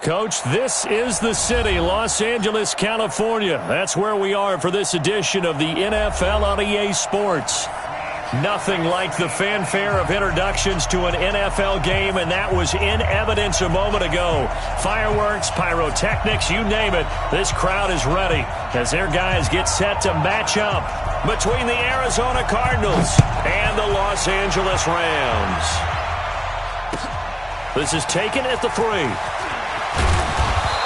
Coach, this is the city, Los Angeles, California. That's where we are for this edition of the NFL on EA Sports. Nothing like the fanfare of introductions to an NFL game, and that was in evidence a moment ago. Fireworks, pyrotechnics, you name it. This crowd is ready as their guys get set to match up between the Arizona Cardinals and the Los Angeles Rams. This is taken at the 3.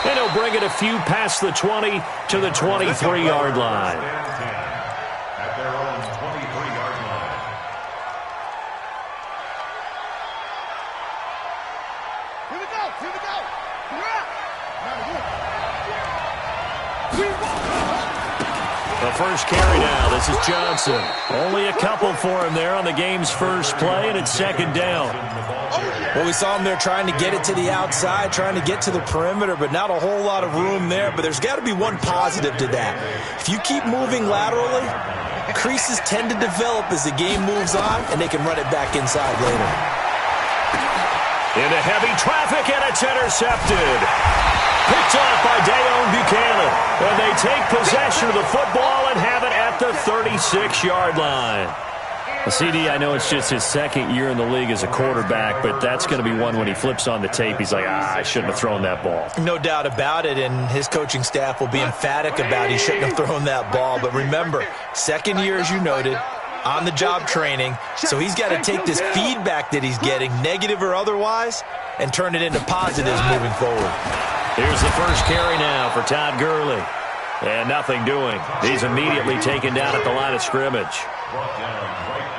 And he'll bring it a few past the 20 to the 23-yard line. At their own 23-yard line. Here we go. Here we go. The first carry now. This is Johnson. Only a couple for him there on the game's first play, and it's second down. Well, we saw him there trying to get it to the outside, trying to get to the perimeter, but not a whole lot of room there. But there's got to be one positive to that. If you keep moving laterally, creases tend to develop as the game moves on, and they can run it back inside later. Into heavy traffic, and it's intercepted. Picked off by Dayon Buchanan. And they take possession of the football and have it at the 36-yard line. CD, I know it's just his second year in the league as a quarterback, but that's going to be one when he flips on the tape. He's like, I shouldn't have thrown that ball. No doubt about it, and his coaching staff will be emphatic about he shouldn't have thrown that ball. But remember, second year, as you noted, on-the-job training, so he's got to take this feedback that he's getting, negative or otherwise, and turn it into positives moving forward. Here's the first carry now for Todd Gurley. And nothing doing. He's immediately taken down at the line of scrimmage.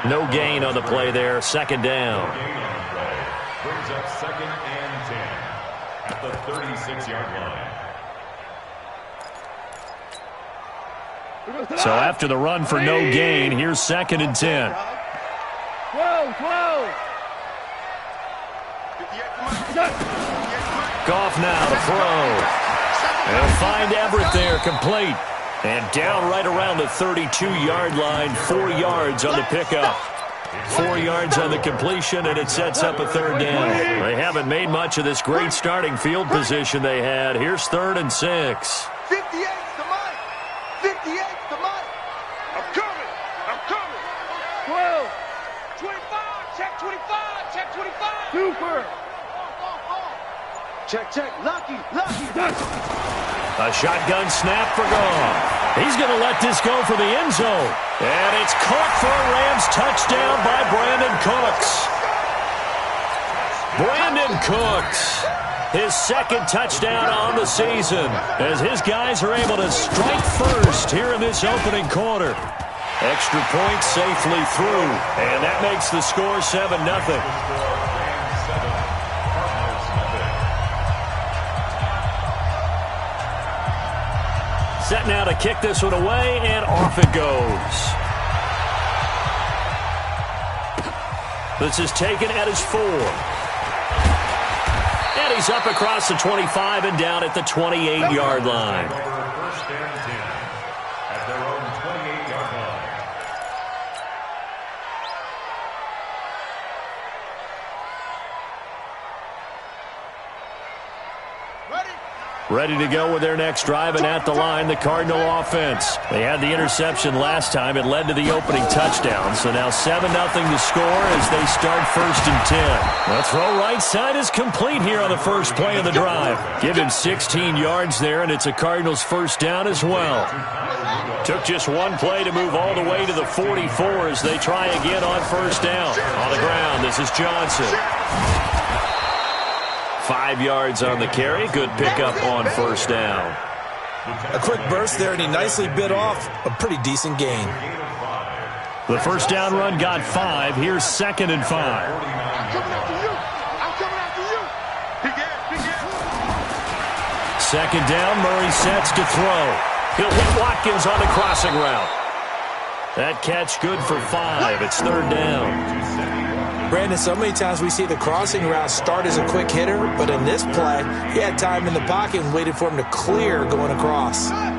No gain on the play there. Second down. Brings up 2nd and 10 at the 36-yard line. So after the run for no gain, here's 2nd and 10. Goff now to throw. They'll find Everett there, complete. And down right around the 32-yard line, 4 yards on the pickup. 4 yards on the completion, and it sets up a third down. They haven't made much of this great starting field position they had. Here's 3rd and 6. 58's the mic. 58's the mic. I'm coming. I'm coming. 12. 25. Check 25. Check 25. Super. Check. Lucky. A shotgun snap for Goff. He's going to let this go for the end zone. And it's caught for a Rams touchdown by Brandon Cooks. Brandon Cooks, his 2nd touchdown on the season, as his guys are able to strike first here in this opening quarter. Extra point safely through, and that makes the score 7-0. Set now to kick this one away, and off it goes. This is taken at his 4. And he's up across the 25 and down at the 28-yard line. First and 10 at their own 28-yard line. Ready to go with their next drive, and at the line, the Cardinal offense. They had the interception last time. It led to the opening touchdown. So now 7-0 to score as they start 1st and 10. The throw right side is complete here on the first play of the drive. Give him 16 yards there, and it's a Cardinals first down as well. Took just one play to move all the way to the 44 as they try again on first down. On the ground, this is Johnson. 5 yards on the carry. Good pickup on first down. A quick burst there, and he nicely bit off a pretty decent gain. The first down run got 5. Here's 2nd and 5. I'm coming after you. I'm coming after you. Big ass. Second down, Murray sets to throw. He'll hit Watkins on the crossing route. That catch good for 5. It's 3rd down. Brandon, so many times we see the crossing route start as a quick hitter, but in this play, he had time in the pocket and waited for him to clear going across. I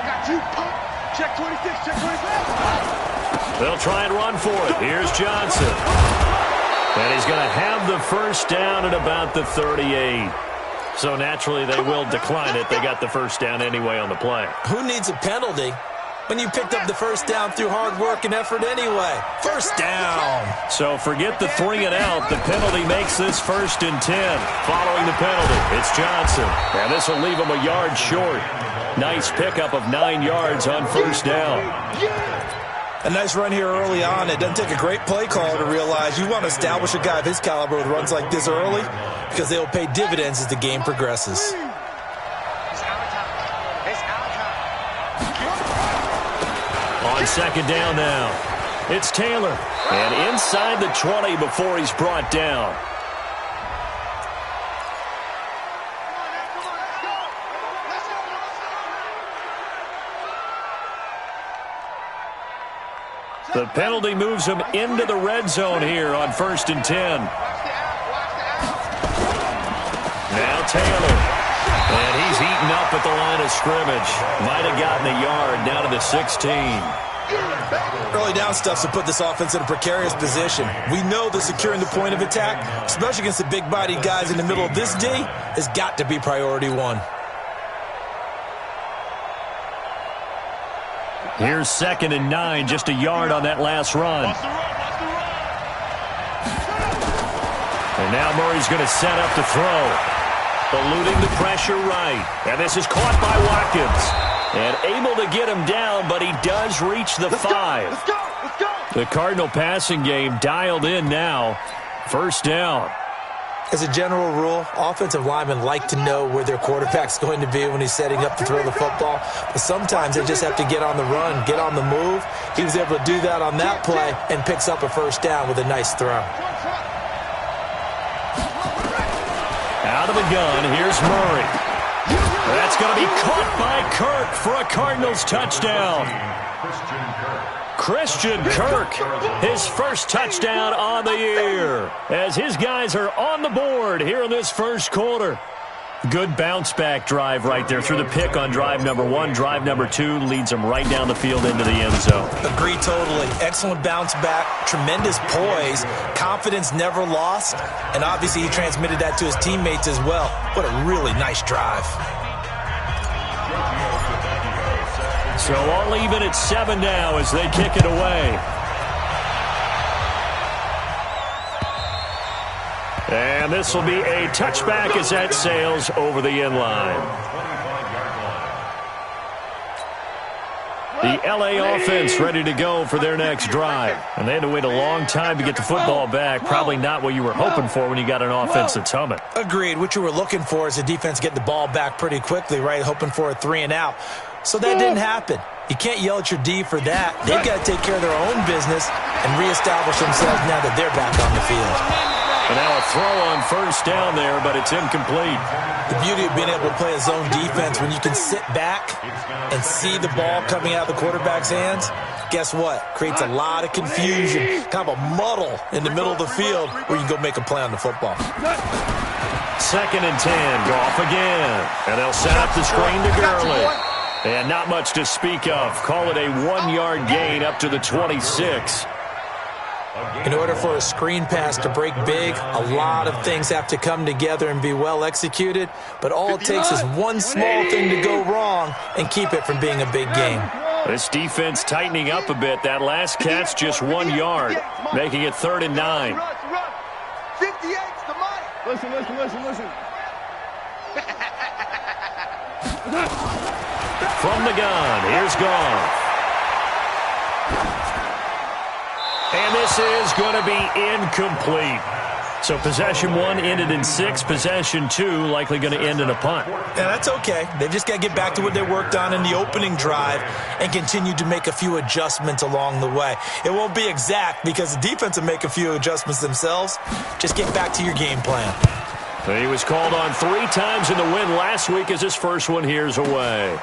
got you. Check 26. Check 26. They'll try and run for it. Here's Johnson. And he's going to have the first down at about the 38. So naturally they will decline it. They got the first down anyway on the play. Who needs a penalty when you picked up the first down through hard work and effort anyway? First down. So forget the 3 and out. The penalty makes this 1st and 10. Following the penalty, it's Johnson. And this will leave him a yard short. Nice pickup of 9 yards on first down. A nice run here early on. It doesn't take a great play caller to realize you want to establish a guy of his caliber with runs like this early because they will pay dividends as the game progresses. On second down now, it's Taylor. And inside the 20 before he's brought down. The penalty moves him into the red zone here on 1st and 10. Now Taylor. And he's eaten up at the line of scrimmage. Might have gotten a yard down to the 16. Early down stuff to put this offense in a precarious position. We know that securing the point of attack, especially against the big-bodied guys in the middle of this D, has got to be priority one. Here's 2nd and 9, just a yard on that last run. And now Murray's going to set up to throw. Eluding the pressure right. And this is caught by Watkins. And able to get him down, but he does reach the 5. Let's go. The Cardinal passing game dialed in now. First down. As a general rule, offensive linemen like to know where their quarterback's going to be when he's setting up to throw the football. But sometimes they just have to get on the run, get on the move. He was able to do that on that play and picks up a first down with a nice throw. Out of the gun, here's Murray. That's going to be caught by Kirk for a Cardinals touchdown. Christian Kirk, his first touchdown on the year, as his guys are on the board here in this first quarter. Good bounce-back drive right there through the pick on drive number 1. Drive number 2 leads them right down the field into the end zone. Agree totally. Excellent bounce back, tremendous poise, confidence never lost, and obviously he transmitted that to his teammates as well. What a really nice drive. So all even at 7 now as they kick it away. And this will be a touchback as that sails over the end line. The LA offense ready to go for their next drive. And they had to wait a long time to get the football back. Probably not what you were hoping for when you got an offense that's humming. Agreed. What you were looking for is the defense getting the ball back pretty quickly, right? Hoping for a 3 and out. So that didn't happen. You can't yell at your D for that. They've got to take care of their own business and reestablish themselves now that they're back on the field. And now a throw on first down there, but it's incomplete. The beauty of being able to play a zone defense when you can sit back and see the ball coming out of the quarterback's hands, guess what? Creates a lot of confusion, kind of a muddle in the middle of the field where you can go make a play on the football. 2nd and 10, go off again. And they'll set up the screen to Gurley. And not much to speak of. Call it a 1-yard gain up to the 26. In order for a screen pass to break big, a lot of things have to come together and be well executed. But all it takes is one small thing to go wrong and keep it from being a big game. This defense tightening up a bit. That last catch just 1 yard, making it 3rd and 9. 58's the money. Listen. From the gun, here's Goff. And this is going to be incomplete. So possession 1 ended in 6. Possession 2 likely going to end in a punt. Yeah, that's okay. They've just got to get back to what they worked on in the opening drive and continue to make a few adjustments along the way. It won't be exact because the defense will make a few adjustments themselves. Just get back to your game plan. He was called on 3 times in the win last week as his first one here's away.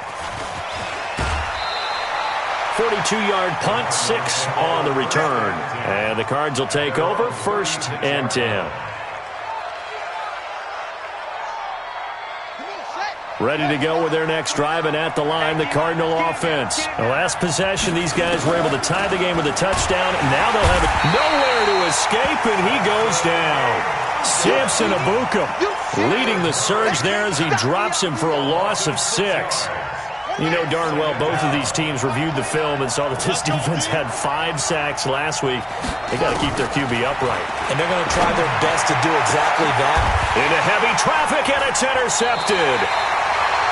42-yard punt, 6 on the return. And the Cards will take over, 1st and 10. Ready to go with their next drive, and at the line, the Cardinal offense. The last possession, these guys were able to tie the game with a touchdown, and now they'll have it nowhere to escape. escape, and he goes down. Samson Ebukam leading the surge there as he drops him for a loss of 6. You know darn well both of these teams reviewed the film and saw that this defense had 5 sacks last week. They got to keep their QB upright. And they're going to try their best to do exactly that. Into heavy traffic, and it's intercepted.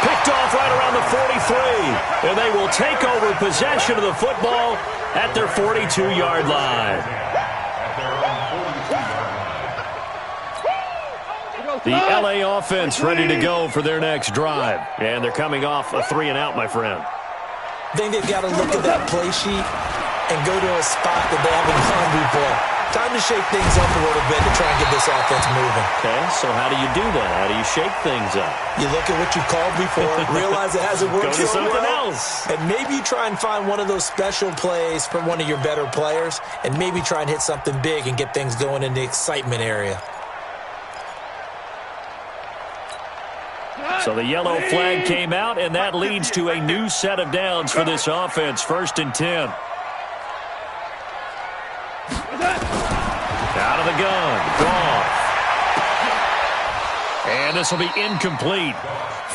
Picked off right around the 43. And they will take over possession of the football at their 42-yard line. The L.A. offense ready to go for their next drive. And they're coming off a 3-and-out, my friend. I think they've got to look at that play sheet and go to a spot that they haven't gone before. Time to shake things up a little bit to try and get this offense moving. Okay, so how do you do that? How do you shake things up? You look at what you've called before, realize it hasn't worked Go to so something well, else. and maybe try and find one of those special plays from one of your better players, and maybe try and hit something big and get things going in the excitement area. So the yellow flag came out, and that leads to a new set of downs for this offense. 1st and 10. Out of the gun. Goff. And this will be incomplete.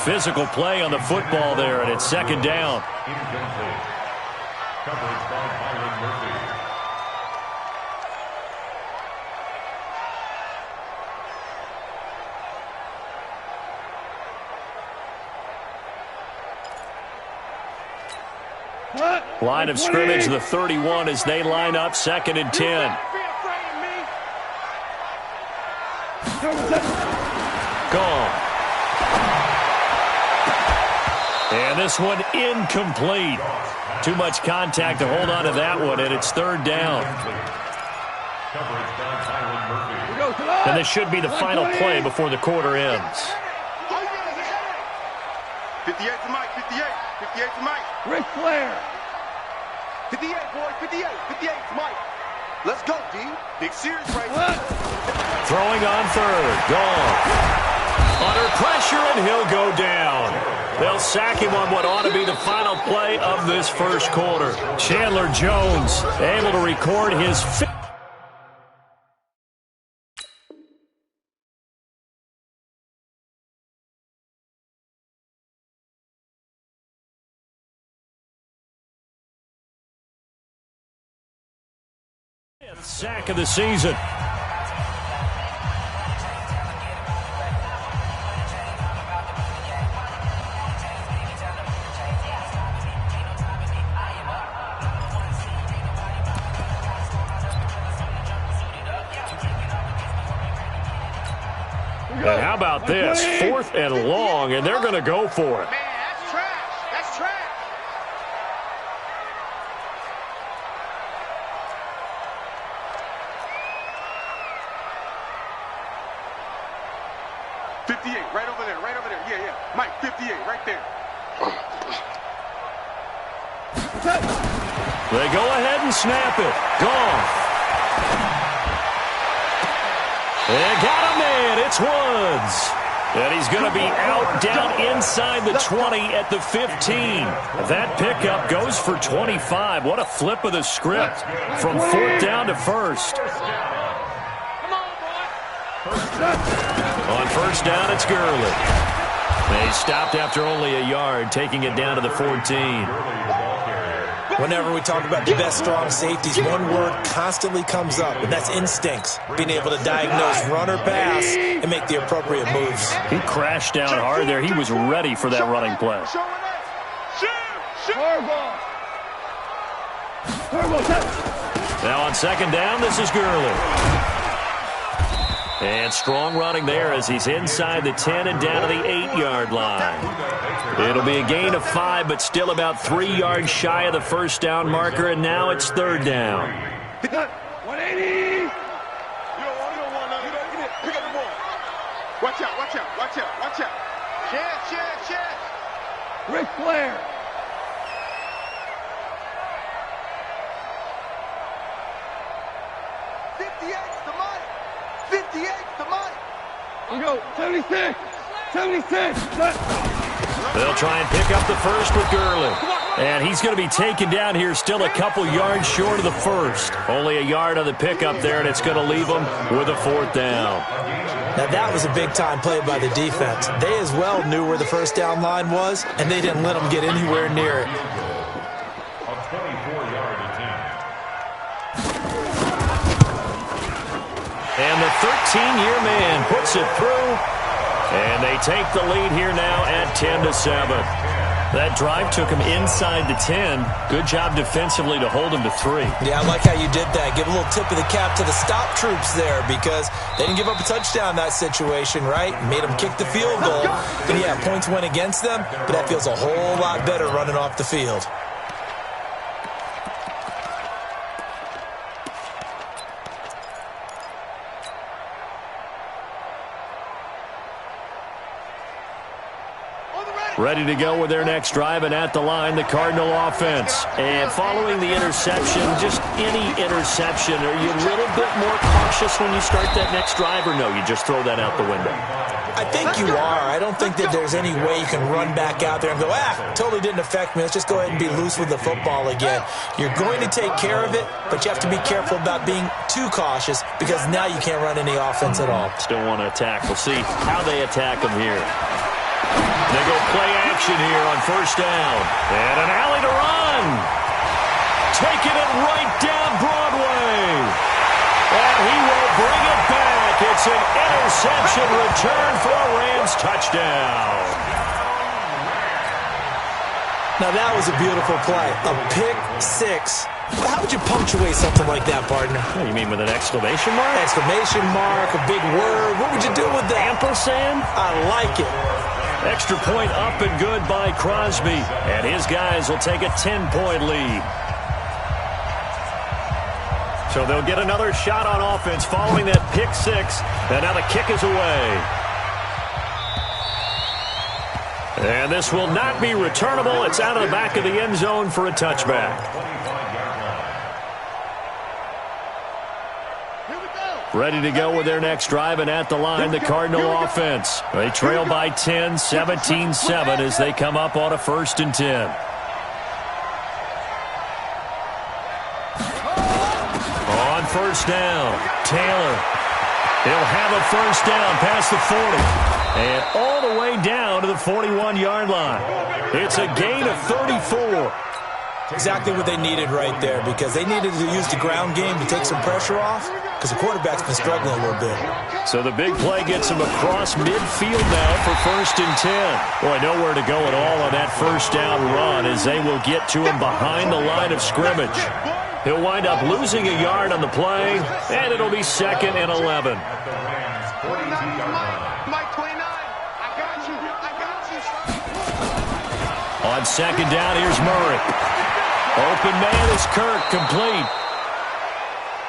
Physical play on the football there, and it's 2nd down. Incomplete. Coverage by Byron Murphy. Line of scrimmage, the 31, as they line up 2nd and 10. Gone. And this one incomplete. Too much contact to hold on to that one, and it's 3rd down. Coverage by Byron Murphy. And this should be the final play before the quarter ends. 58 to Mike, 58. 58 to Mike. Ric Flair. 58, boys, 58. 58 to Mike. Let's go, D. Big series right here. Throwing on 3rd. Gone. Under pressure, and he'll go down. They'll sack him on what ought to be the final play of this 1st quarter. Chandler Jones able to record his 5th. sack of the season. And how about this? 4th and long, and they're going to go for it. Man, that's trash. That's trash. $58, right over there, right over there. Yeah, yeah. Mike, 58, right there. They go ahead and snap it. Gone. They got a man. It's Woods. And he's going to be out down inside the 20 at the 15. That pickup goes for 25. What a flip of the script from 4th down to 1st. On 1st down, it's Gurley. They stopped after only a yard, taking it down to the 14. Whenever we talk about the best strong safeties, one word constantly comes up, and that's instincts. Being able to diagnose run or pass and make the appropriate moves. He crashed down hard there. He was ready for that running play. Now on 2nd down, this is Gurley. And strong running there as he's inside the 10 and down to the 8-yard line. It'll be a gain of 5, but still about 3 yards shy of the 1st down marker, and now it's 3rd down. 180. You don't want nothing. Pick up the ball. Watch out, watch out, watch out, watch out. Chance. Ric Flair. Let's go. 76. They'll try and pick up the 1st with Gurley. Come on. And he's going to be taken down here, still a couple yards short of the first. Only a yard on the pickup there, and it's going to leave him with a 4th down. Now, that was a big-time play by the defense. They as well knew where the first down line was, and they didn't let them get anywhere near it. A 24-yard attempt. And the 13-year man puts it through, and they take the lead here now at 10-7. That drive took him inside the 10. Good job defensively to hold him to 3. Yeah, I like how you did that. Give a little tip of the cap to the stop troops there because they didn't give up a touchdown in that situation, right? Made them kick the field goal. And yeah, points went against them, but that feels a whole lot better running off the field. Ready to go with their next drive, and at the line, the Cardinal offense. And following the interception, just any interception, are you a little bit more cautious when you start that next drive, or no, you just throw that out the window? I think you are. I don't think that there's any way you can run back out there and go, totally didn't affect me. Let's just go ahead and be loose with the football again. You're going to take care of it, but you have to be careful about being too cautious because now you can't run any offense at all. Still want to attack. We'll see how they attack them here. They go play action here on 1st down. And an alley to run. Taking it right down Broadway. And he will bring it back. It's an interception return for a Rams touchdown. Now that was a beautiful play. A pick 6. How would you punctuate something like that, partner? Oh, you mean with an exclamation mark? Exclamation mark, a big word. What would you do with that? Ampersand? I like it. Extra point up and good by Crosby. And his guys will take a 10-point lead. So they'll get another shot on offense following that pick 6. And now the kick is away. And this will not be returnable. It's out of the back of the end zone for a touchback. Ready to go with their next drive, and at the line, the Cardinal offense. They trail by 10, 17-7 as they come up on a 1st and 10. On 1st down, Taylor. He'll have a 1st down past the 40. And all the way down to the 41-yard line. It's a gain of 34. Exactly what they needed right there because they needed to use the ground game to take some pressure off because the quarterback's been struggling a little bit. So the big play gets him across midfield now for 1st and 10. Boy, nowhere to go at all on that 1st down run as they will get to him behind the line of scrimmage. He'll wind up losing a yard on the play, and it'll be 2nd and 11. On 2nd down, here's Murray. Open man is Kirk, complete.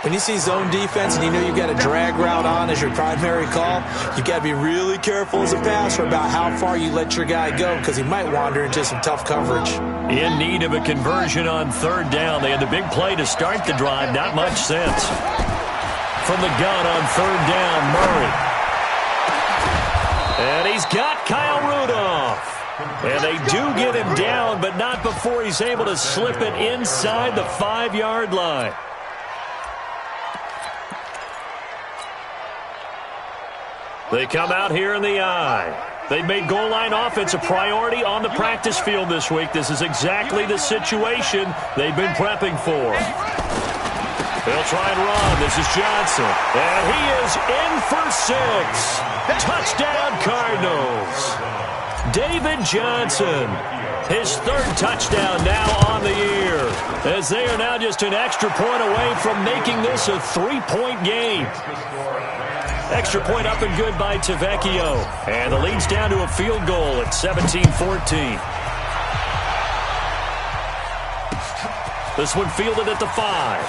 When you see zone defense and you know you've got a drag route on as your primary call, you've got to be really careful as a passer about how far you let your guy go because he might wander into some tough coverage. In need of a conversion on 3rd down. They had the big play to start the drive. Not much sense. From the gun on 3rd down, Murray. And he's got Kyle Rudolph. And they do get him down, but not before he's able to slip it inside the 5-yard line. They come out here in the eye. They've made goal line offense a priority on the practice field this week. This is exactly the situation they've been prepping for. They'll try and run. This is Johnson. And he is in for 6. Touchdown, Cardinals. David Johnson, his 3rd touchdown now on the year, as they are now just an extra point away from making this a 3-point game. Extra point up and good by Tavecchio. And the lead's down to a field goal at 17-14. This one fielded at the 5.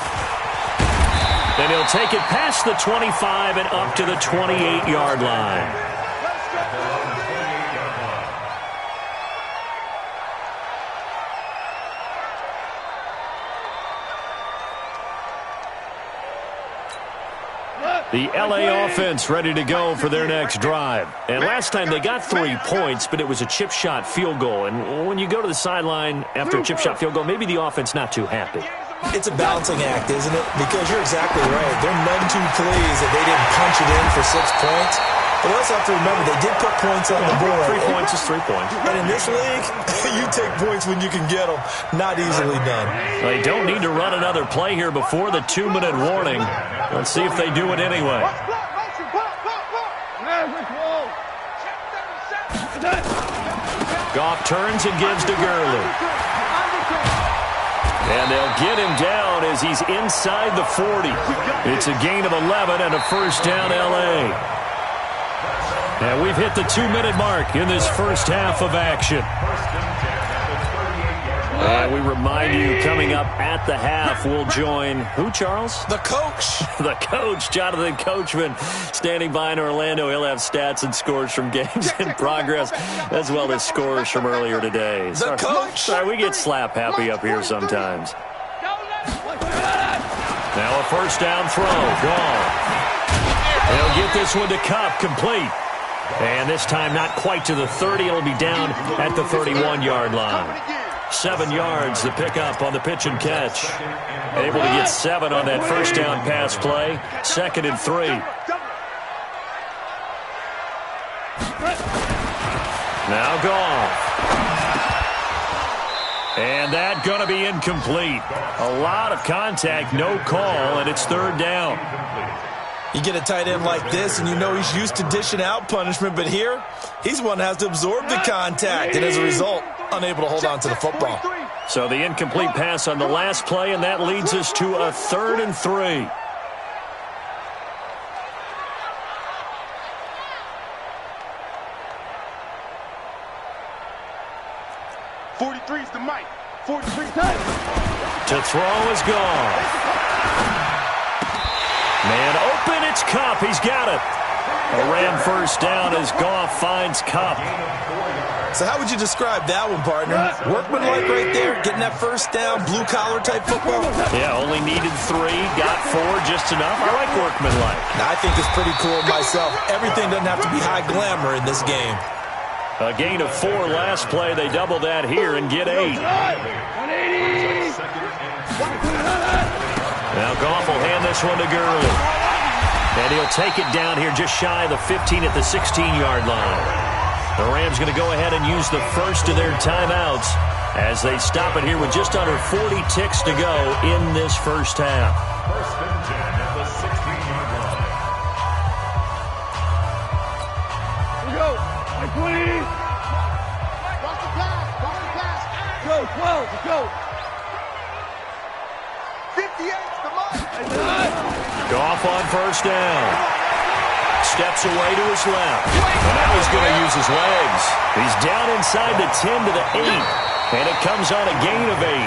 And he'll take it past the 25 and up to the 28-yard line. The L.A. offense ready to go for their next drive. And last time they got 3 points, but it was a chip shot field goal. And when you go to the sideline after a chip shot field goal, maybe the offense not too happy. It's a balancing act, isn't it? Because you're exactly right. They're none too pleased that they didn't punch it in for 6 points. But we also have to remember they did put points on the board. 3 points is 3 points. And in this league, you take points when you can get them. Not easily done. They don't need to run another play here before the 2-minute warning. Let's see if they do it anyway. Goff turns and gives to Gurley. And they'll get him down as he's inside the 40. It's a gain of 11 and a first down L.A. And we've hit the 2-minute mark in this first half of action. And we remind you, coming up at the half, we'll join who, Charles? The coach. The coach, Jonathan Coachman, standing by in Orlando. He'll have stats and scores from games in progress, as well as scores from earlier today. The coach. Sorry, we get slap happy up here sometimes. Now a first down throw. Gone. They'll get this one to Kupp, complete. And this time not quite to the 30. It'll be down at the 31-yard line. 7 yards, the pickup on the pitch and catch. Able to get 7 on that first down pass play. 2nd and 3. Now Goff. And that going to be incomplete. A lot of contact, no call, and it's 3rd down. You get a tight end like this, and you know he's used to dishing out punishment, but here, he's one that has to absorb the contact, and as a result, unable to hold on to the football. So the incomplete pass on the last play, and that leads us to a 3rd and 3. '43's the mic. 43 time. To throw is gone. Man open, it's Kupp. He's got it. A Ram first down as Goff finds Kupp. So how would you describe that one, partner? Workmanlike right there, getting that first down, blue-collar type football? Yeah, only needed 3, got 4, just enough. I like workmanlike. I think it's pretty cool myself. Everything doesn't have to be high glamour in this game. A gain of 4 last play. They double that here and get 8. Now Goff will hand this one to Gurley. And he'll take it down here just shy of the 15 at the 16-yard line. The Rams going to go ahead and use the first of their timeouts as they stop it here with just under 40 ticks to go in this first half. 1st and 10 at the 16-yard line. Here we go. Like 20. Watch the pass. Watch the pass. Go, 12. Let's go. 58's the mic. Goff on first down. Steps away to his left. And now he's going to use his legs. He's down inside the 10 to the 8. And it comes on a gain of 8.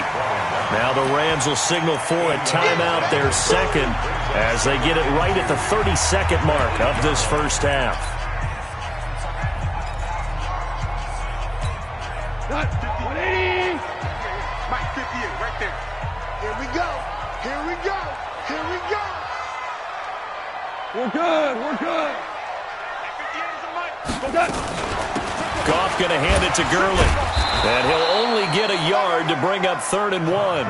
Now the Rams will signal for a timeout, their second, as they get it right at the 32nd mark of this first half. Got 180. Mike 58 right there. Here we go. Here we go. Here we go. We're good. We're good. 58's the mic. Go, good. Goff going to hand it to Gurley. And he'll only get a yard to bring up 3rd and 1.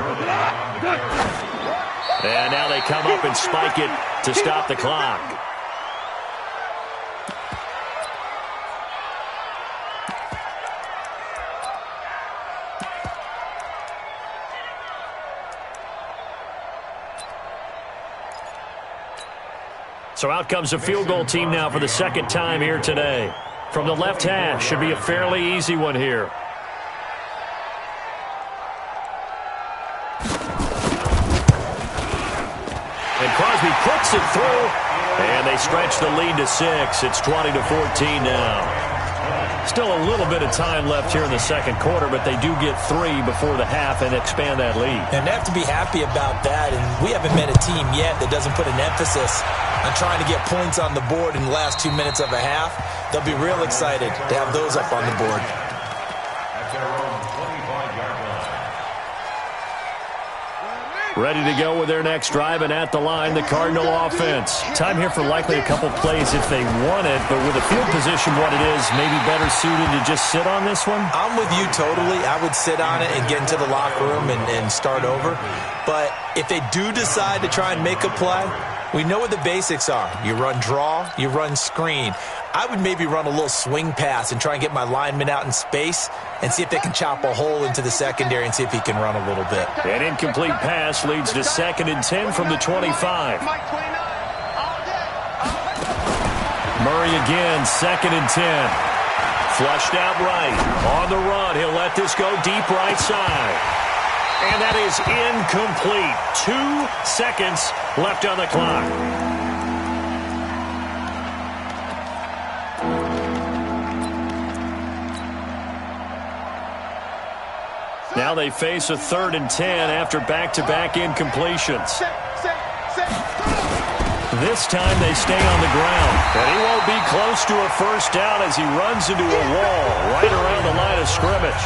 And now they come up and spike it to stop the clock. So out comes the field goal team now for the second time here today. From the left hash, should be a fairly easy one here. And Crosby puts it through, and they stretch the lead to 6. It's 20-14 now. Still a little bit of time left here in the second quarter, but they do get 3 before the half and expand that lead. And they have to be happy about that, and we haven't met a team yet that doesn't put an emphasis on trying to get points on the board in the last 2 minutes of a half. They'll be real excited to have those up on the board. At their own 25-yard line. Ready to go with their next drive, and at the line, the Cardinal offense. Time here for likely a couple plays if they want it, but with the field position what it is, maybe better suited to just sit on this one? I'm with you totally. I would sit on it and get into the locker room and start over. But if they do decide to try and make a play, we know what the basics are. You run draw, you run screen. I would maybe run a little swing pass and try and get my lineman out in space and see if they can chop a hole into the secondary and see if he can run a little bit. An incomplete pass leads to 2nd and 10 from the 25. Murray again, 2nd and 10. Flushed out right. On the run, he'll let this go deep right side. And that is incomplete. 2 seconds left on the clock. Now they face a 3rd and 10 after back-to-back incompletions. This time they stay on the ground. And he won't be close to a first down as he runs into a wall right around the line of scrimmage.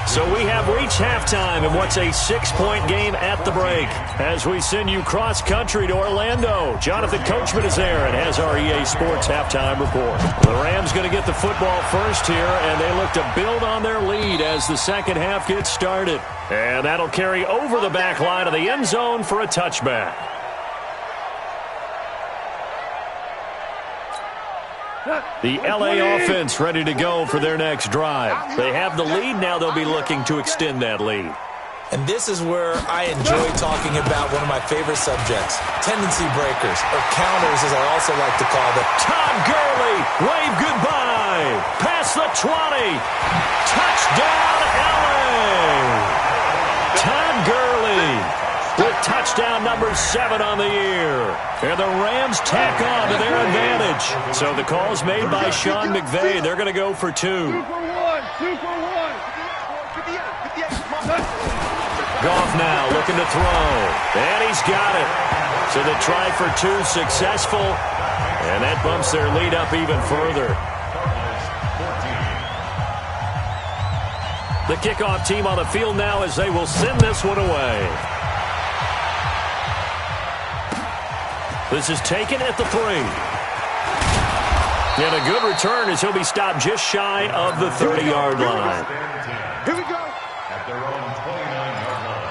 So we have reached halftime in what's a 6-point game at the break. As we send you cross-country to Orlando, Jonathan Coachman is there and has our EA Sports halftime report. The Rams going to get the football first here, and they look to build on their lead as the second half gets started. And that'll carry over the back line of the end zone for a touchback. The LA offense ready to go for their next drive. They have the lead. Now they'll be looking to extend that lead. And this is where I enjoy talking about one of my favorite subjects, tendency breakers, or counters as I also like to call them. Todd Gurley, wave goodbye. Past the 20. Touchdown, LA. Todd Gurley with touchdown number 7 on the year. And the Rams tack on to their advantage. So the call's made by Sean McVay. They're going to go for 2. 2 for 1. 2 for 1. Goff now looking to throw. And he's got it. So the try for 2 successful. And that bumps their lead up even further. The kickoff team on the field now as they will send this one away. This is taken at the 3. And a good return as he'll be stopped just shy of the 30-yard line. Here we go. At their own 29-yard line.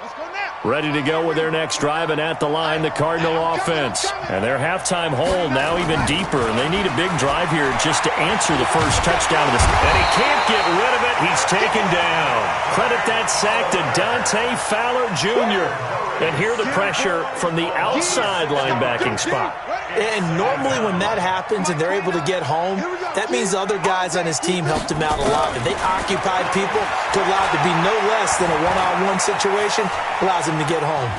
Let's go now. Ready to go with their next drive, and at the line, the Cardinal offense. And their halftime hold now even deeper, and they need a big drive here just to answer the first touchdown of this. And he can't get rid of it. He's taken down. Credit that sack to Dante Fowler Jr. And hear the pressure from the outside linebacking spot. And normally when that happens and they're able to get home, that means the other guys on his team helped him out a lot. If they occupy people to allow it to be no less than a one-on-one situation, allows him to get home.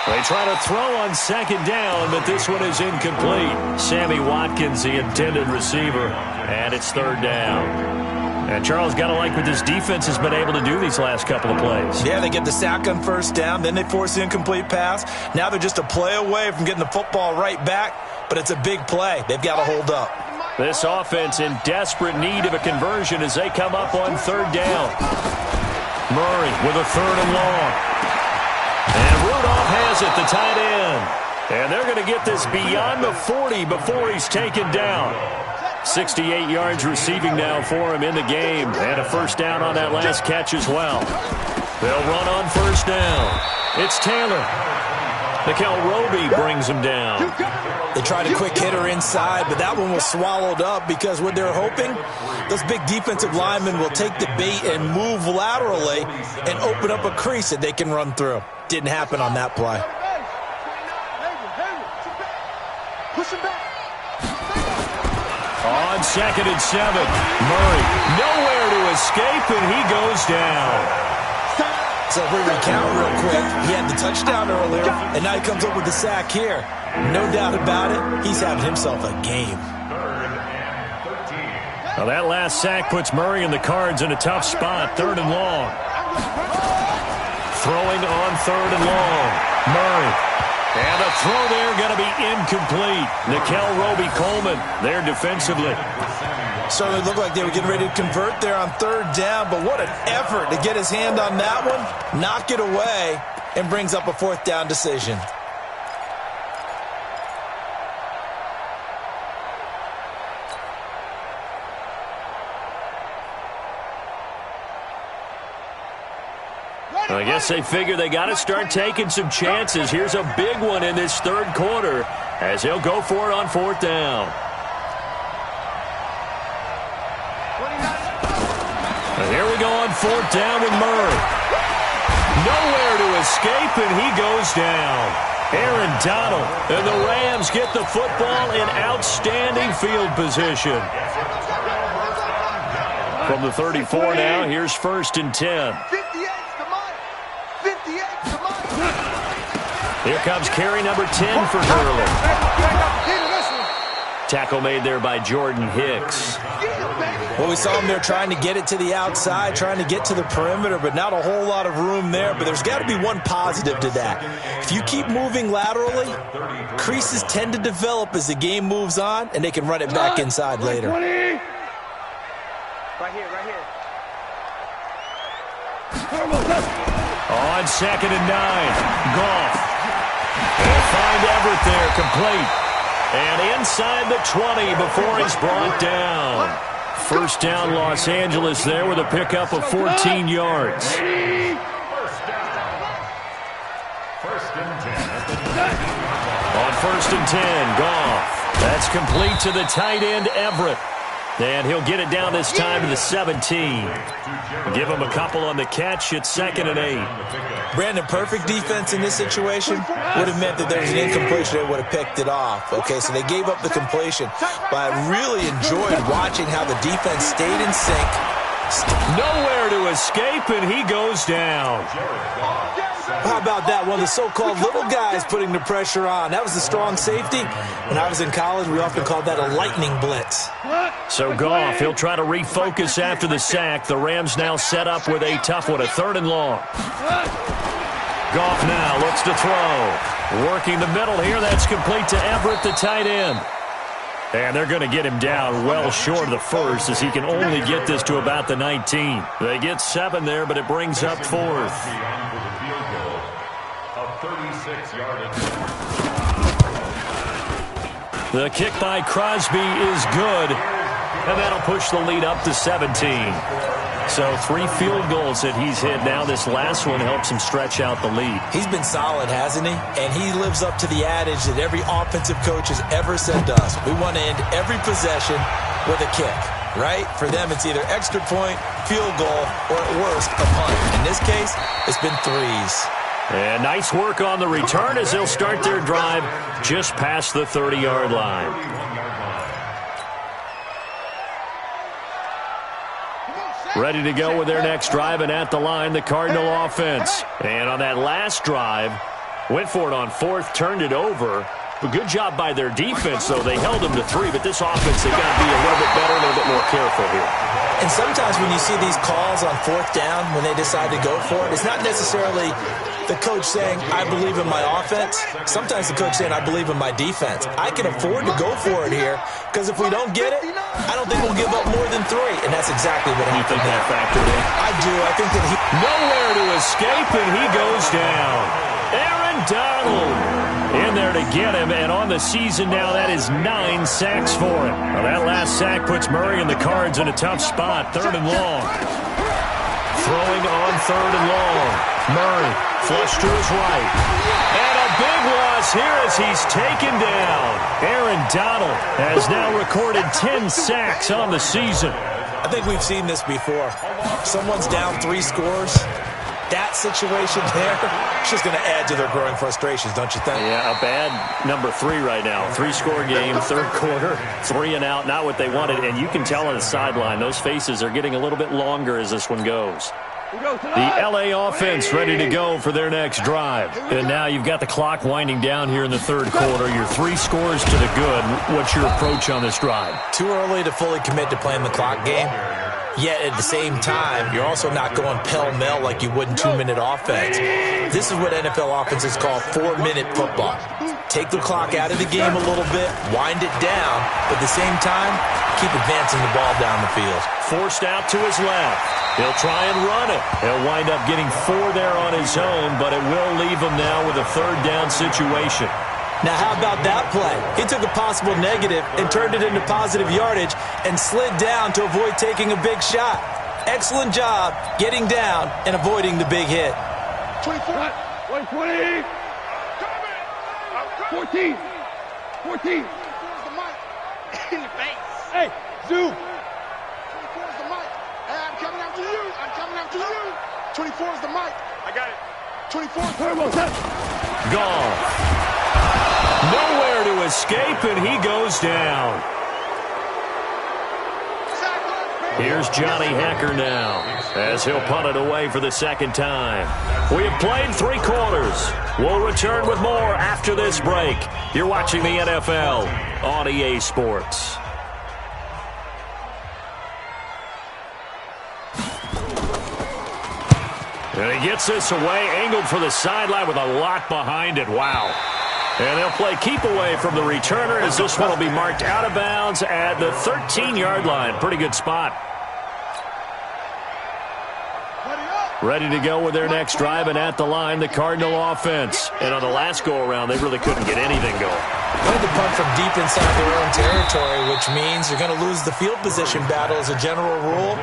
They try to throw on 2nd down, but this one is incomplete. Sammy Watkins, the intended receiver, and it's 3rd down. And Charles, got to like what this defense has been able to do these last couple of plays. Yeah, they get the sack on 1st down, then they force the incomplete pass. Now they're just a play away from getting the football right back, but it's a big play. They've got to hold up. This offense in desperate need of a conversion as they come up on 3rd down. Murray with a 3rd and long. And Rudolph has it, the tight end. And they're going to get this beyond the 40 before he's taken down. 68 yards receiving now for him in the game. And a 1st down on that last catch as well. They'll run on 1st down. It's Taylor. Nickel Roby brings him down. They tried a quick hitter inside, but that one was swallowed up because what they're hoping, those big defensive linemen will take the bait and move laterally and open up a crease that they can run through. Didn't happen on that play. Push him back. On 2nd and 7, Murray nowhere to escape, and he goes down. So if we recount real quick, he had the touchdown earlier, and now he comes up with the sack here. No doubt about it, he's having himself a game. 3rd and 13. Now that last sack puts Murray and the Cards in a tough spot. 3rd and long. Throwing on 3rd and long. Murray. And the throw there going to be incomplete. Nickel Roby-Coleman there defensively. Certainly looked like they were getting ready to convert there on third down, but what an effort to get his hand on that one, knock it away, and brings up a fourth down decision. I guess they figure they got to start taking some chances. Here's a big one in this third quarter as he'll go for it on fourth down. And here we go on fourth down with Murray. Nowhere to escape, and he goes down. Aaron Donald and the Rams get the football in outstanding field position. From the 34 now, here's 1st and 10. Here comes carry number 10 for Gurley. Tackle made there by Jordan Hicks. Well, we saw him there trying to get it to the outside, trying to get to the perimeter, but not a whole lot of room there. But there's got to be one positive to that. If you keep moving laterally, creases tend to develop as the game moves on, and they can run it back inside later. Right here, right here. On 2nd and 9, Goff. They'll find Everett there, complete. And inside the 20 before he's brought down. First down, Los Angeles there with a pickup of 14 yards. First and 10. On 1st and 10, Goff. That's complete to the tight end, Everett. And he'll get it down this time to the 17. Give him a couple on the catch. It's 2nd and 8. Brandon, perfect defense in this situation would have meant that there was an incompletion. They would have picked it off. Okay, so they gave up the completion. But I really enjoyed watching how the defense stayed in sync. Nowhere to escape, and he goes down. How about that? One of the so-called little guys putting the pressure on. That was the strong safety. When I was in college, we often called that a lightning blitz. So Goff, he'll try to refocus after the sack. The Rams now set up with a tough one, a 3rd and long. Goff now looks to throw. Working the middle here. That's complete to Everett, the tight end. And they're going to get him down well short of the first as he can only get this to about the 19. They get 7 there, but it brings up 4th. The kick by Crosby is good, and that'll push the lead up to 17. So 3 field goals that he's hit now. This last one helps him stretch out the lead. He's been solid, hasn't he? And he lives up to the adage that every offensive coach has ever said to us. We want to end every possession with a kick, right? For them, it's either extra point, field goal, or at worst, a punt. In this case, it's been 3s. And nice work on the return as they'll start their drive just past the 30-yard line. Ready to go with their next drive, and at the line, the Cardinal offense. And on that last drive, went for it on 4th, turned it over. But good job by their defense, though. They held them to 3, but this offense, they've got to be a little bit better, a little bit more careful here. And sometimes when you see these calls on 4th down, when they decide to go for it, it's not necessarily the coach saying, I believe in my offense. Sometimes the coach saying, I believe in my defense. I can afford to go for it here, because if we don't get it, I don't think we'll give up more than 3. And that's exactly what happened. You think that factored in? I do. I think that he... Nowhere to escape, and he goes down. Aaron Donald in there to get him, and on the season now, that is 9 sacks for him. Well, that last sack puts Murray and the Cards in a tough spot, 3rd and long. Throwing on 3rd and long. Murray, flush to his right. And a big loss here as he's taken down. Aaron Donald has now recorded 10 sacks on the season. I think we've seen this before. Someone's down 3 scores. That situation there, it's just going to add to their growing frustrations, don't you think? Yeah, a bad number 3 right now. 3-score game, 3rd quarter, 3 and out, not what they wanted. And you can tell on the sideline, those faces are getting a little bit longer as this one goes. The LA offense ready to go for their next drive. And now you've got the clock winding down here in the 3rd quarter. Your 3 scores to the good. What's your approach on this drive? Too early to fully commit to playing the clock game. Yet at the same time, you're also not going pell-mell like you would in 2-minute offense. This is what NFL offenses call 4-minute football. Take the clock out of the game a little bit, wind it down, but at the same time, keep advancing the ball down the field. Forced out to his left. He'll try and run it. He'll wind up getting 4 there on his own, but it will leave him now with a third down situation. Now, how about that play? He took a possible negative and turned it into positive yardage and slid down to avoid taking a big shot. Excellent job getting down and avoiding the big hit. 24. 120. 14. 14. In the face. Hey, zoom. 24 is the mic. Hey, I'm coming after you. I'm coming after you. 24 is the mic. I got it. 24 is Turbo set. Gone. Nowhere to escape, and he goes down. Here's Johnny Hacker now, as he'll punt it away for the second time. We have played 3 quarters. We'll return with more after this break. You're watching the NFL on EA Sports. And he gets this away, angled for the sideline with a lot behind it. Wow. And they'll play keep away from the returner as this one will be marked out of bounds at the 13-yard line. Pretty good spot. Ready to go with their next drive, and at the line, the Cardinal offense. And on the last go-around, they really couldn't get anything going. They had to punt from deep inside their own territory, which means you're going to lose the field position battle as a general rule.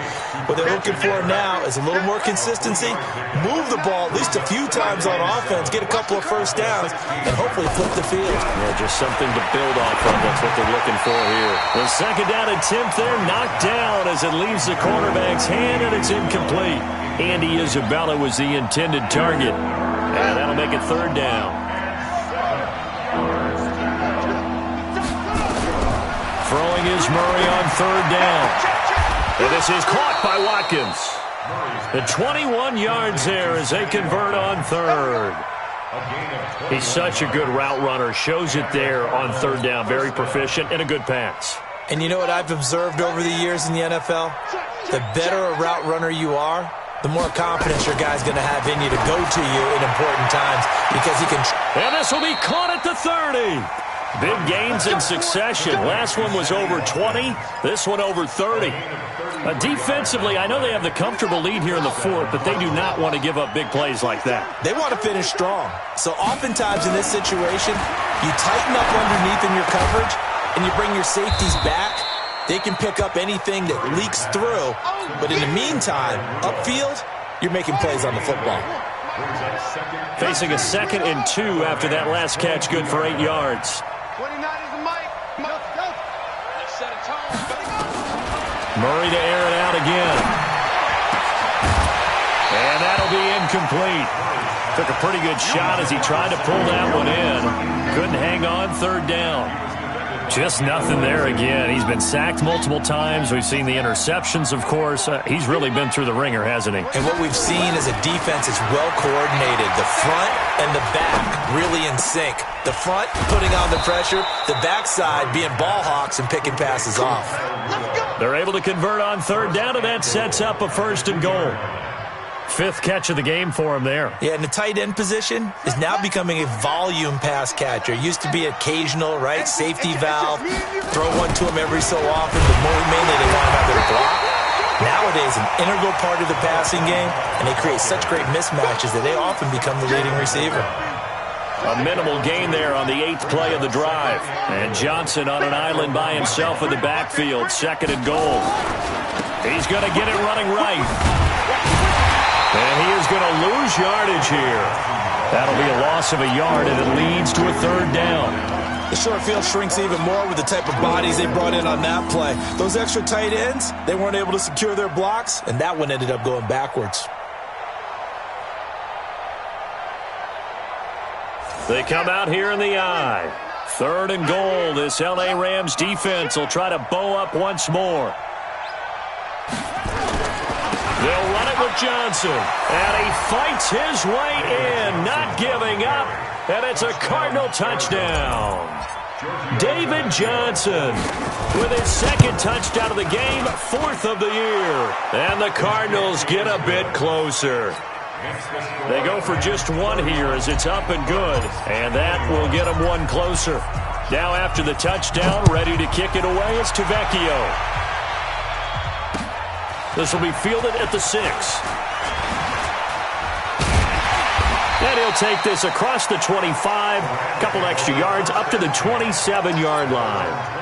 What they're looking for now is a little more consistency, move the ball at least a few times on offense, get a couple of first downs, and hopefully flip the field. Yeah, just something to build off of. That's what they're looking for here. The second down attempt there, knocked down as it leaves the cornerback's hand, and it's incomplete. Andy Isabella was the intended target, and that'll make it third down. Throwing is Murray on third down. And this is caught by Watkins. The 21 yards there as they convert on third. He's such a good route runner. Shows it there on third down. Very proficient and a good pass. And you know what I've observed over the years in the NFL? The better a route runner you are, the more confidence your guy's going to have in you to go to you in important times because he can. And this will be caught at the 30. Big gains in succession. Last one was over 20. This one over 30. Defensively, I know they have the comfortable lead here in the fourth, but they do not want to give up big plays like that. They want to finish strong. So oftentimes in this situation, you tighten up underneath in your coverage and you bring your safeties back. They can pick up anything that leaks through. But in the meantime, upfield, you're making plays on the football. Facing a 2nd and 2 after that last catch, good for 8 yards. 29 is the mic. Murray to air it out again. And that'll be incomplete. Took a pretty good shot as he tried to pull that one in. Couldn't hang on third down. Just nothing there again. He's been sacked multiple times. We've seen the interceptions, of course. He's really been through the ringer, hasn't he? And what we've seen is a defense that's well coordinated. The front and the back really in sync. The front putting on the pressure, the backside being ball hawks and picking passes off. They're able to convert on third down, and that sets up a 1st and goal. 5th catch of the game for him there. Yeah, and the tight end position is now becoming a volume pass catcher. It used to be occasional, right? Safety valve. Throw one to him every so often, but more mainly they want him out there to block. Nowadays, an integral part of the passing game, and they create such great mismatches that they often become the leading receiver. A minimal gain there on the 8th play of the drive. And Johnson on an island by himself in the backfield. 2nd and goal. He's going to get it running right. And he is going to lose yardage here. That'll be a loss of a yard, and it leads to a third down. The short field shrinks even more with the type of bodies they brought in on that play. Those extra tight ends, they weren't able to secure their blocks, and that one ended up going backwards. They come out here in the eye. 3rd and goal. This L.A. Rams defense will try to bow up once more. They'll run it with Johnson. And he fights his way in, not giving up. And it's a Cardinal touchdown. David Johnson with his 2nd touchdown of the game, 4th of the year. And the Cardinals get a bit closer. They go for just one here as it's up and good. And that will get them one closer. Now after the touchdown, ready to kick it away, it's Tavecchio. This will be fielded at the 6. And he'll take this across the 25, a couple extra yards, up to the 27-yard line.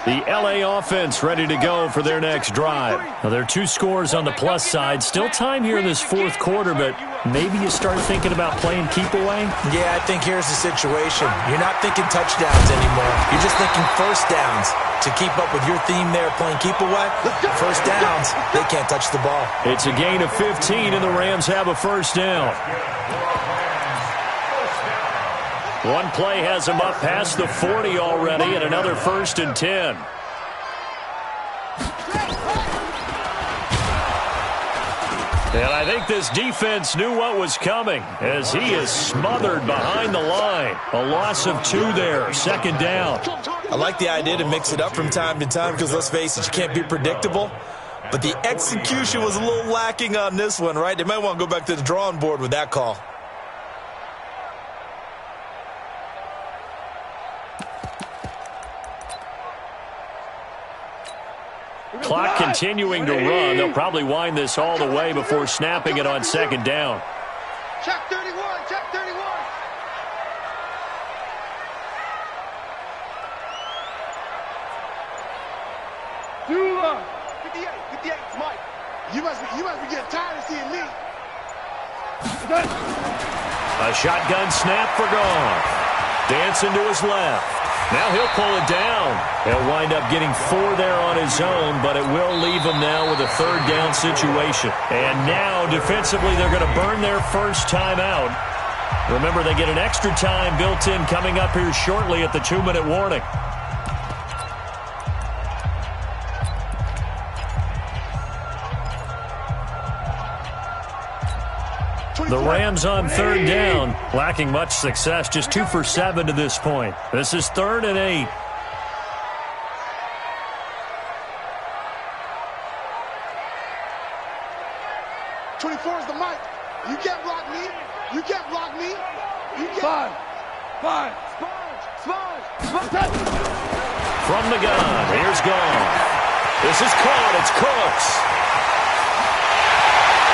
The LA offense ready to go for their next drive. Now, there are 2 scores on the plus side. Still time here in this fourth quarter, but maybe you start thinking about playing keep away? Yeah, I think here's the situation. You're not thinking touchdowns anymore. You're just thinking first downs. To keep up with your theme there, playing keep away, first downs, they can't touch the ball. It's a gain of 15, and the Rams have a first down. One play has them up past the 40 already, and another 1st and 10. And I think this defense knew what was coming as he is smothered behind the line. A loss of 2 there, 2nd down. I like the idea to mix it up from time to time because, let's face it, you can't be predictable. But the execution was a little lacking on this one, right? They might want to go back to the drawing board with that call. Clock continuing to run. They'll probably wind this all the way before snapping it on 2nd down. Check 31, check 31. Dula. 58, 58, Mike. You must be getting tired of seeing me. A shotgun snap for Goff. Dancing to his left. Now he'll pull it down. He'll wind up getting 4 there on his own, but it will leave him now with a 3rd down situation. And now, defensively, they're going to burn their first time out. Remember, they get an extra time built in coming up here shortly at the 2-minute warning. The Rams on 3rd down, lacking much success, just 2 for 7 to this point. This is 3rd and 8. Is the mic. You can't block me. You can't block me. You can't. Five. Sponge. From the gun, here's Goff. This is caught. It's Cooks.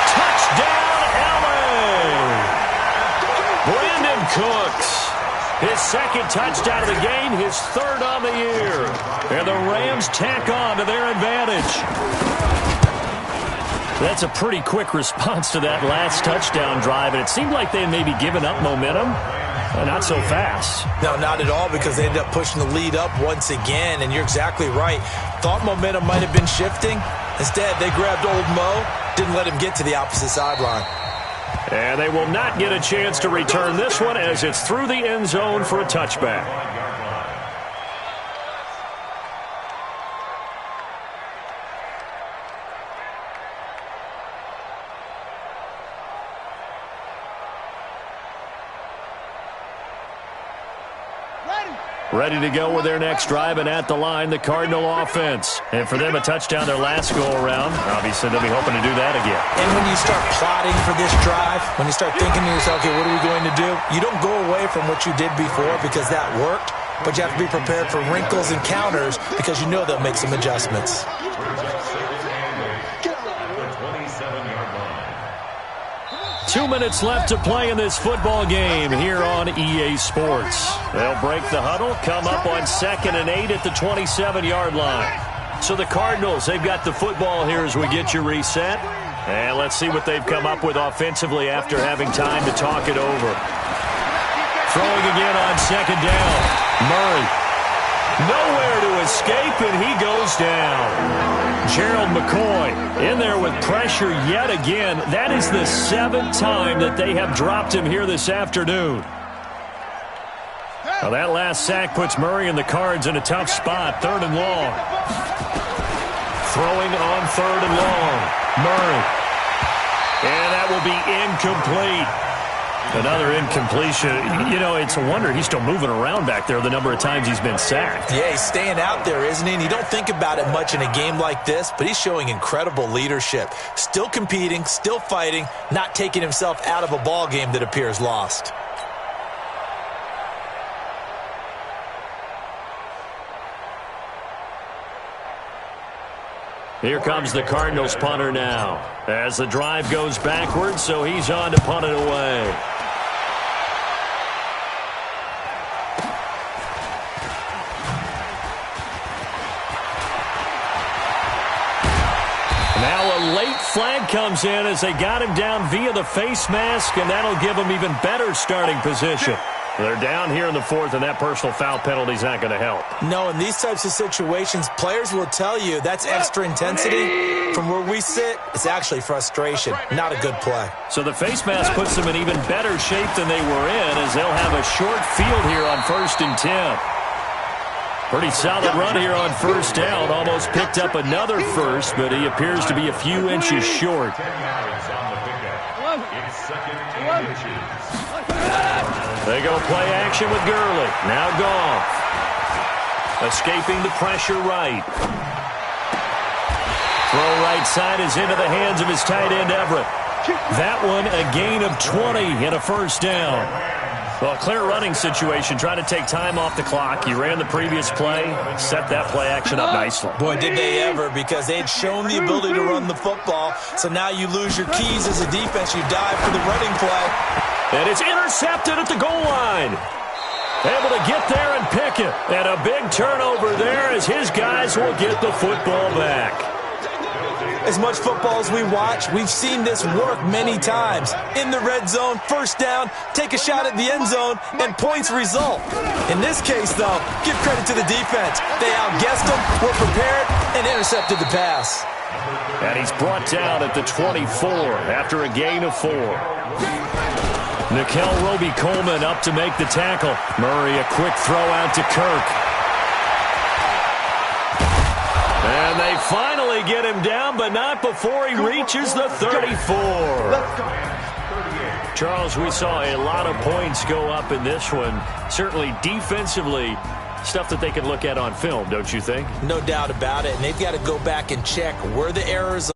Touchdown, LA! Brandon Cooks. His 2nd touchdown of the game, his 3rd on the year. And the Rams tack on to their advantage. That's a pretty quick response to that last touchdown drive, and it seemed like they had maybe given up momentum. Not so fast. No, not at all, because they ended up pushing the lead up once again, and you're exactly right. Thought momentum might have been shifting. Instead, they grabbed old Mo, didn't let him get to the opposite sideline. And they will not get a chance to return this one as it's through the end zone for a touchback. Ready to go with their next drive, and at the line, the Cardinal offense. And for them, a touchdown their last go-around. Obviously, they'll be hoping to do that again. And when you start plotting for this drive, when you start thinking to yourself, okay, what are we going to do? You don't go away from what you did before because that worked, but you have to be prepared for wrinkles and counters because you know they'll make some adjustments. 2 minutes left to play in this football game here on EA Sports. They'll break the huddle, come up on 2nd and 8 at the 27-yard line. So the Cardinals, they've got the football here as we get you reset. And let's see what they've come up with offensively after having time to talk it over. Throwing again on 2nd down. Murray. Nowhere to escape, and he goes down. Gerald McCoy in there with pressure yet again. That is the 7th time that they have dropped him here this afternoon. Now that last sack puts Murray and the Cards in a tough spot. 3rd and long. Throwing on 3rd and long. Murray. And that will be incomplete. Another incompletion. You know, it's a wonder he's still moving around back there the number of times he's been sacked. Yeah, he's staying out there, isn't he? And you don't think about it much in a game like this, but he's showing incredible leadership. Still competing, still fighting, not taking himself out of a ball game that appears lost. Here comes the Cardinals punter now as the drive goes backwards, so he's on to punt it away. Now a late flag comes in as they got him down via the face mask, and that'll give him even better starting position. They're down here in the fourth, and that personal foul penalty is not going to help. No, in these types of situations, players will tell you that's extra intensity. From where we sit, it's actually frustration, not a good play. So the face mask puts them in even better shape than they were in, as they'll have a short field here on 1st and 10. Pretty solid run here on first down. Almost picked up another first, but he appears to be a few inches short. 10 yards on the pickup. It's 2nd and inches. They go play action with Gurley. Now Goff. Escaping the pressure right. Throw right side is into the hands of his tight end, Everett. That one a gain of 20 and a first down. Well, clear running situation. Trying to take time off the clock. He ran the previous play. Set that play action up nicely. Boy, did they ever, because they had shown the ability to run the football. So now you lose your keys as a defense. You dive for the running play. And it's intercepted at the goal line. Able to get there and pick it. And a big turnover there as his guys will get the football back. As much football as we watch, we've seen this work many times. In the red zone, first down, take a shot at the end zone, and points result. In this case, though, give credit to the defense. They outguessed them, were prepared, and intercepted the pass. And he's brought down at the 24 after a gain of 4. Nikel Roby-Coleman up to make the tackle. Murray a quick throw out to Kirk. And they finally get him down, but not before he reaches the 34. Charles, we saw a lot of points go up in this one. Certainly defensively, stuff that they can look at on film, don't you think? No doubt about it. And they've got to go back and check where the errors